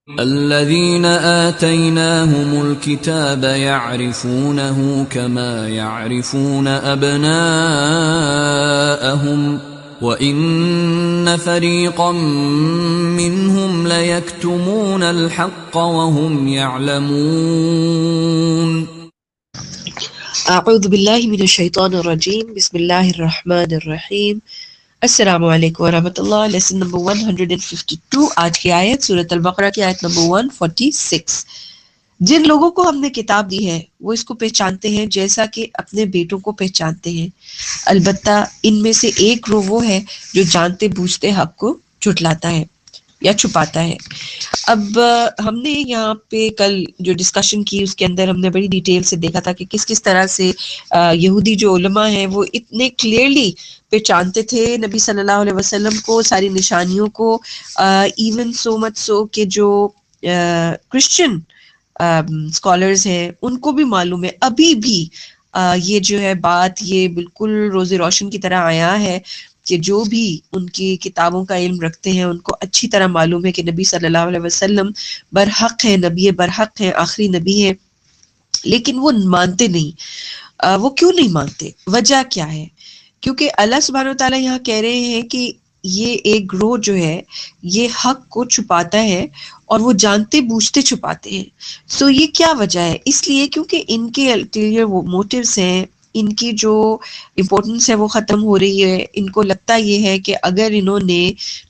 الذين آتيناهم الكتاب يعرفونه كما يعرفون أبناءهم وإن فريقا منهم ليكتمون الحق وهم يعلمون. اعوذ باللہ من الشیطان الرجیم، بسم اللہ الرحمن الرحیم۔ السلام علیکم ورحمۃ اللہ۔ لیسن نمبر 152، آج کی آیت سورۃ البقرہ کی آیت نمبر 146۔ جن لوگوں کو ہم نے کتاب دی ہے وہ اس کو پہچانتے ہیں جیسا کہ اپنے بیٹوں کو پہچانتے ہیں، البتہ ان میں سے ایک گروہ وہ ہے جو جانتے بوجھتے حق کو جھٹلاتا ہے یا چھپاتا ہے۔ اب ہم نے یہاں پہ کل جو ڈسکشن کی اس کے اندر ہم نے بڑی ڈیٹیل سے دیکھا تھا کہ کس کس طرح سے یہودی جو علماء ہیں وہ اتنے کلیئرلی پہچانتے تھے نبی صلی اللہ علیہ وسلم کو، ساری نشانیوں کو، ایون سو مچ سو کہ جو کرسچن اسکالرز ہیں ان کو بھی معلوم ہے ابھی بھی یہ جو ہے بات یہ بالکل روز روشن کی طرح آیا ہے کہ جو بھی ان کی کتابوں کا علم رکھتے ہیں ان کو اچھی طرح معلوم ہے کہ نبی صلی اللہ علیہ وسلم برحق ہیں، نبی برحق ہیں، آخری نبی ہیں، لیکن وہ مانتے نہیں۔ وہ کیوں نہیں مانتے؟ وجہ کیا ہے؟ کیونکہ اللہ سبحانہ وتعالیٰ یہاں کہہ رہے ہیں کہ یہ ایک گروہ جو ہے یہ حق کو چھپاتا ہے اور وہ جانتے بوجھتے چھپاتے ہیں۔ سو یہ کیا وجہ ہے؟ اس لیے کیونکہ ان کے الٹیریئر وہ موٹیوز ہیں، ان کی جو امپورٹنس ہے وہ ختم ہو رہی ہے۔ ان کو لگتا یہ ہے کہ اگر انہوں نے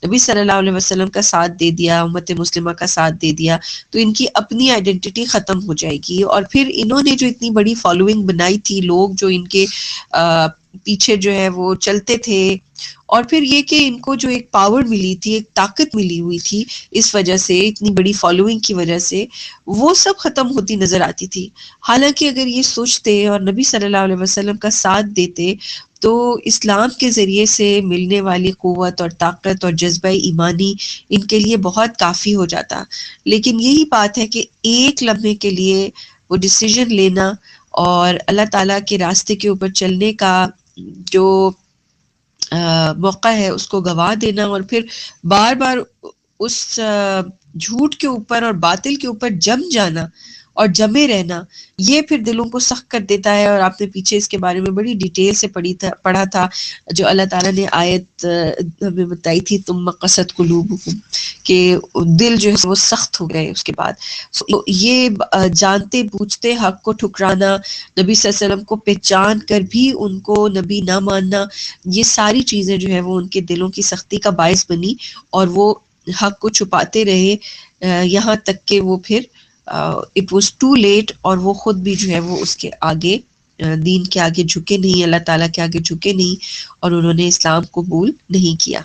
نبی صلی اللہ علیہ وسلم کا ساتھ دے دیا، امت مسلمہ کا ساتھ دے دیا، تو ان کی اپنی آئیڈینٹی ختم ہو جائے گی، اور پھر انہوں نے جو اتنی بڑی فالوئنگ بنائی تھی، لوگ جو ان کے پیچھے جو ہے وہ چلتے تھے، اور پھر یہ کہ ان کو جو ایک پاور ملی تھی، ایک طاقت ملی ہوئی تھی، اس وجہ سے اتنی بڑی فالوئنگ کی وجہ سے وہ سب ختم ہوتی نظر آتی تھی۔ حالانکہ اگر یہ سوچتے اور نبی صلی اللہ علیہ وسلم کا ساتھ دیتے تو اسلام کے ذریعے سے ملنے والی قوت اور طاقت اور جذبہ ایمانی ان کے لیے بہت کافی ہو جاتا۔ لیکن یہی بات ہے کہ ایک لمحے کے لیے وہ ڈیسیژن لینا اور اللہ تعالیٰ کے راستے کے اوپر چلنے کا جو موقع ہے اس کو گوا دینا، اور پھر بار بار اس جھوٹ کے اوپر اور باطل کے اوپر جم جانا اور جمے رہنا، یہ پھر دلوں کو سخت کر دیتا ہے۔ اور آپ نے پیچھے اس کے بارے میں بڑی ڈیٹیل سے پڑھا تھا جو اللہ تعالیٰ نے آیت ہمیں بتائی تھی، تم قست قلوبکم، کہ دل جو ہے وہ سخت ہو گئے اس کے بعد۔ یہ جانتے بوجھتے حق کو ٹھکرانا، نبی صلی اللہ علیہ وسلم کو پہچان کر بھی ان کو نبی نہ ماننا، یہ ساری چیزیں جو ہے وہ ان کے دلوں کی سختی کا باعث بنی، اور وہ حق کو چھپاتے رہے یہاں تک کہ وہ پھر it was too late، اور وہ خود بھی جو ہے وہ اس کے آگے دین کے آگے جھکے نہیں، اللہ تعالیٰ کے آگے جھکے نہیں، اور انہوں نے اسلام قبول نہیں کیا۔